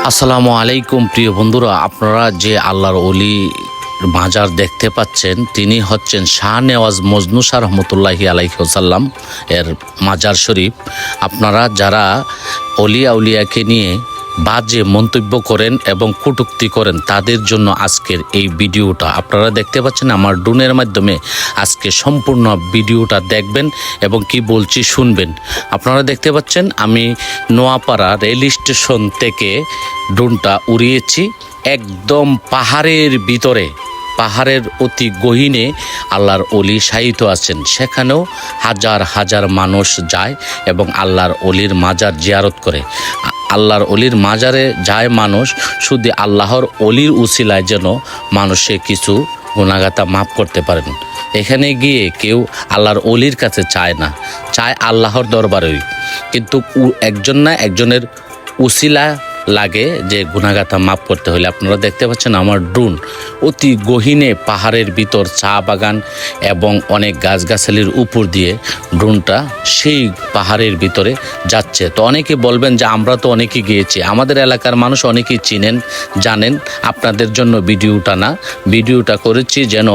আসসালামু আলাইকুম প্রিয় বন্ধুরা, আপনারা যে আল্লাহর ওলি মাজার দেখতে পাচ্ছেন তিনি হচ্ছেন শাহ নেওয়াজ মজনু শাহ রহমতুল্লাহি আলাইহি ওয়াসাল্লাম এর মাজার শরীফ। আপনারা যারা অলিয়া উলিয়াকে নিয়ে বাজে মন্তব্য করেন এবং কটূক্তি করেন তাদের জন্য আজকের এই ভিডিওটা আপনারা দেখতে পাচ্ছেন। আমার ড্রোনের মাধ্যমে আজকে সম্পূর্ণ ভিডিওটা দেখবেন এবং কি বলছি শুনবেন। আপনারা দেখতে পাচ্ছেন আমি নোয়াপাড়া রেল স্টেশন থেকে ড্রোনটা উড়িয়েছি একদম পাহাড়ের ভিতরে, পাহাড়ের অতি গহীনে আল্লাহর অলি শায়িত আছেন। সেখানেও হাজার হাজার মানুষ যায় এবং আল্লাহর অলির মাজার জিয়ারত করে। আল্লাহর অলির মাজারে যায় মানুষ শুধু আল্লাহর অলির উসিলায় যেন মানুষে কিছু গুনাহগাতা মাফ করতে পারেন। এখানে গিয়ে কেউ আল্লাহর অলির কাছে চায় না, চায় আল্লাহর দরবারেই। কিন্তু একজন না একজনের উসিলা লাগে যে গুনাহগাতা মাফ করতে হলে। আপনারা দেখতে পাচ্ছেন আমার ড্রোন অতি গহীনে পাহাড়ের ভিতর চা বাগান এবং অনেক গাছগাছালির উপর দিয়ে ড্রোনটা সেই পাহাড়ের ভিতরে যাচ্ছে। তো অনেকে বলবেন যে আমরা তো অনেকেই গিয়েছি, আমাদের এলাকার মানুষ অনেকেই চিনেন জানেন। আপনাদের জন্য ভিডিওটা না, ভিডিওটা করেছি যেন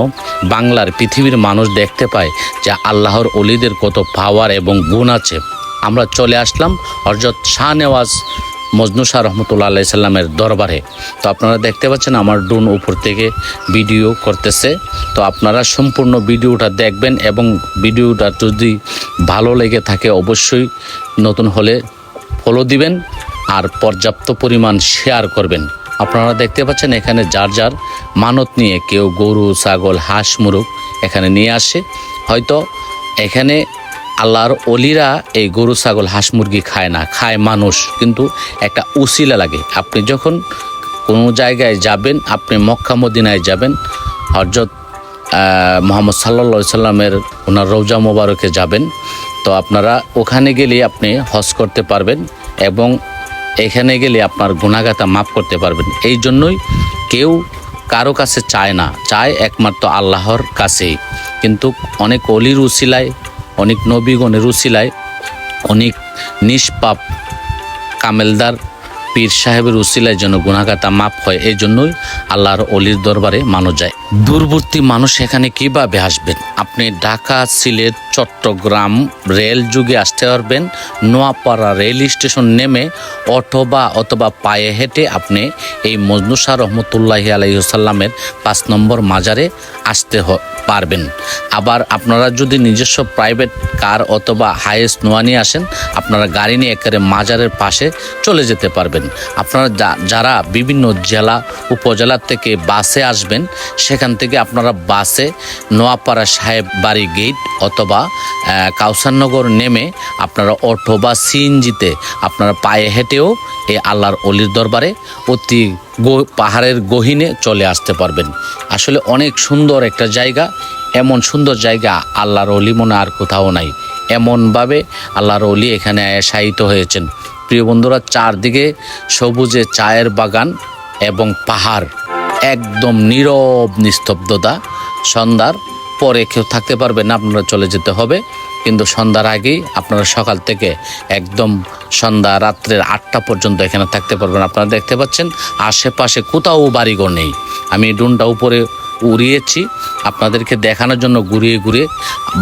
বাংলার পৃথিবীর মানুষ দেখতে পায় যে আল্লাহর অলিদের কত পাওয়ার এবং গুণ আছে। আমরা চলে আসলাম হযরত শাহ নেওয়াজ মজনু শাহ রহমতুল্লাহ আলাইহি সাল্লামের দরবারে। তো আপনারা দেখতে পাচ্ছেন আমার ড্রোন উপর থেকে ভিডিও করতেছে। তো আপনারা সম্পূর্ণ ভিডিওটা দেখবেন এবং ভিডিওটা যদি ভালো লেগে থাকে অবশ্যই নতুন হলে ফলো দিবেন আর পর্যাপ্ত পরিমাণ শেয়ার করবেন। আপনারা দেখতে পাচ্ছেন এখানে যার যার মানত নিয়ে কেউ গরু ছাগল হাঁস মুরগ এখানে নিয়ে আসে। হয়তো এখানে আল্লাহর অলিরা এই গরু ছাগল হাঁস মুরগি খায় না, খায় মানুষ, কিন্তু একটা উসিলা লাগে। আপনি যখন কোনো জায়গায় যাবেন, আপনি মক্কা মদিনায় যাবেন, হযরত মুহাম্মদ সাল্লাল্লাহু আলাইহি সাল্লামের ওনার রওজা মোবারকে যাবেন, তো আপনারা ওখানে গেলে আপনি হজ করতে পারবেন এবং এখানে গেলে আপনার গুনাহগাতা মাফ করতে পারবেন। এই জন্যই কেউ কারো কাছে চায় না, চায় একমাত্র আল্লাহর কাছেই। কিন্তু অনেক অলির উসিলায়, অনেক নবীগণের উসিলায়, অনেক নিষ্পাপ কামেলদার পীর সাহেবের উসিলায় যেন গুনাহগাতা মাফ হয়। এই জন্যই আল্লাহর অলির দরবারে মানুষ যায়। দূরবর্তী মানুষ এখানে কিভাবে আসবেন? আপনি ঢাকা, সিলেট, চট্টগ্রাম রেল যুগে আসতে পারবেন। নোয়াপাড়া রেল স্টেশন নেমে অথবা পায়ে হেঁটে আপনি এই মজনু শাহ রহমতুল্লাহি আলাইহি সাল্লামের 5 নম্বর মাজারে আসতে পারবেন। আবার আপনারা যদি নিজস্ব প্রাইভেট কার অথবা হাইয়েস্ট নোয়া নিয়ে আসেন, আপনারা গাড়ি নিয়ে একেবারে মাজারের পাশে চলে যেতে পারবেন। আপনারা যারা বিভিন্ন জেলা উপজেলা থেকে বাসে আসবেন, সেখান থেকে আপনারা বাসে নোয়াপাড়া সাহেব বাড়ি গেট অথবা কাউসারনগর নেমে আপনারা অটো বা সিএনজিতে আপনারা পায়ে হেঁটেও এই আল্লাহর অলির দরবারে অতি পাহাড়ের গহীনে চলে আসতে পারবেন। আসলে অনেক সুন্দর একটা জায়গা, এমন সুন্দর জায়গা আল্লাহর অলি মনে আর কোথাও নাই। এমনভাবে আল্লাহর অলি এখানে শায়িত হয়েছেন। প্রিয় বন্ধুরা, চারদিকে সবুজে চায়ের বাগান এবং পাহাড়, একদম নীরব নিস্তব্ধতা। সন্ধ্যার পরে কেউ থাকতে পারবে না, আপনারা চলে যেতে হবে। কিন্তু সন্ধ্যার আগেই আপনারা সকাল থেকে একদম সন্ধ্যা রাত্রের 8টা পর্যন্ত এখানে থাকতে পারবেন। আপনারা দেখতে পাচ্ছেন আশেপাশে কোথাও বাড়িঘর নেই। আমি ড্রোনটা উপরে উড়িয়েছি আপনাদেরকে দেখানোর জন্য, ঘুরিয়ে ঘুরিয়ে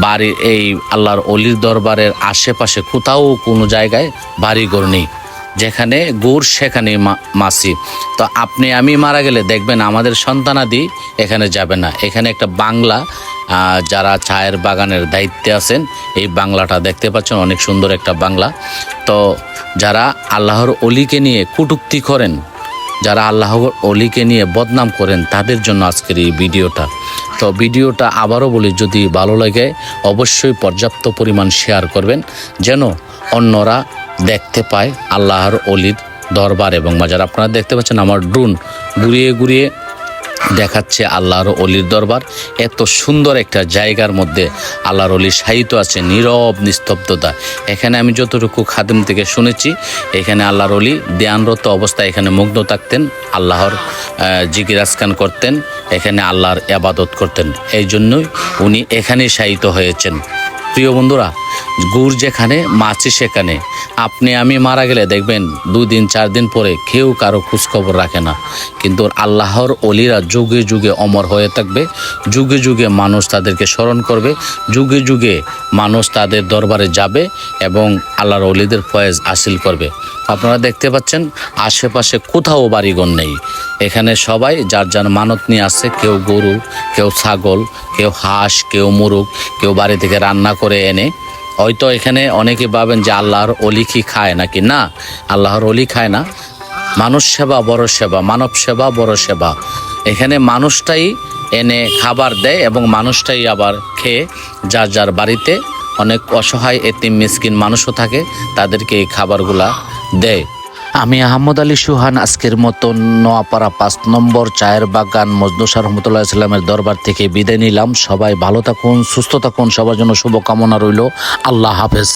বাড়ির এই আল্লাহর অলির দরবারের আশেপাশে কোথাও কোনো জায়গায় বাড়িঘর নেই। যেখানে গুড় সেখানে মাসি। তো আমি মারা গেলে দেখবেন আমাদের সন্তানাদি এখানে যাবে না। এখানে একটা বাংলা, যারা চায়ের বাগানের দায়িত্বে আছেন, এই বাংলাটা দেখতে পাচ্ছেন অনেক সুন্দর একটা বাংলা। তো যারা আল্লাহর অলিকে নিয়ে কটূক্তি করেন, যারা আল্লাহর অলিকে নিয়ে বদনাম করেন, তাদের জন্য আজকের এই ভিডিওটা। তো ভিডিওটা আবারও বলি, যদি ভালো লাগে অবশ্যই পর্যাপ্ত পরিমাণ শেয়ার করবেন যেন অন্যরা দেখতে পায় আল্লাহর অলির দরবার এবং মাজার। আপনারা দেখতে পাচ্ছেন আমার ড্রোন ঘুরিয়ে ঘুরিয়ে দেখাচ্ছে আল্লাহর অলির দরবার। এত সুন্দর একটা জায়গার মধ্যে আল্লাহর অলি শায়িত আছে, নীরব নিস্তব্ধতা। এখানে আমি যতটুকু খাদেম থেকে শুনেছি, এখানে আল্লাহর অলি ধ্যানরত অবস্থায় এখানে মুগ্ধ থাকতেন, আল্লাহর জিকির আজকান করতেন, এখানে আল্লাহর ইবাদত করতেন। এই জন্যই উনি এখানেই শায়িত হয়েছেন। প্রিয় বন্ধুরা, গুড় যেখানে মাছি সেখানে। আপনি আমি মারা গেলে দেখবেন 2 দিন 4 দিন পরে কেউ কারো খোঁজখবর রাখে না, কিন্তু আল্লাহর অলিরা যুগে যুগে অমর হয়ে থাকবে, যুগে যুগে মানুষ তাদেরকে স্মরণ করবে, যুগে যুগে মানুষ তাদের দরবারে যাবে এবং আল্লাহর অলিদের ফয়েজ হাসিল করবে। আপনারা দেখতে পাচ্ছেন আশেপাশে কোথাও বাড়িঘর নেই, এখানে সবাই যার যার মানত নিয়ে আসছে, কেউ গরু, কেউ ছাগল, কেউ হাঁস, কেউ মুরগ, কেউ বাড়ি থেকে রান্না করে এনে। হয়তো এখানে অনেকে ভাবেন যে আল্লাহর অলি কি খায় নাকি, না, আল্লাহর অলি খায় না। মানুষ সেবা বড় সেবা, মানব সেবা বড় সেবা। এখানে মানুষটাই এনে খাবার দেয় এবং মানুষটাই আবার খেয়ে যার যার বাড়িতে অনেক অসহায় এতিম মিসকিন মানুষও থাকে, তাদেরকে এই খাবারগুলা দেয়। আমি আহমদ আলী সুহান আজকের মতো নোয়াপাড়া 5 নম্বর চায়ের বাগান মজনু শাহ রহমতুল্লাহ ইসলামের দরবার থেকে বিদায় নিলাম। সবাই ভালো থাকুন, সুস্থ থাকুন, সবার জন্য শুভকামনা রইল। আল্লাহ হাফেজ।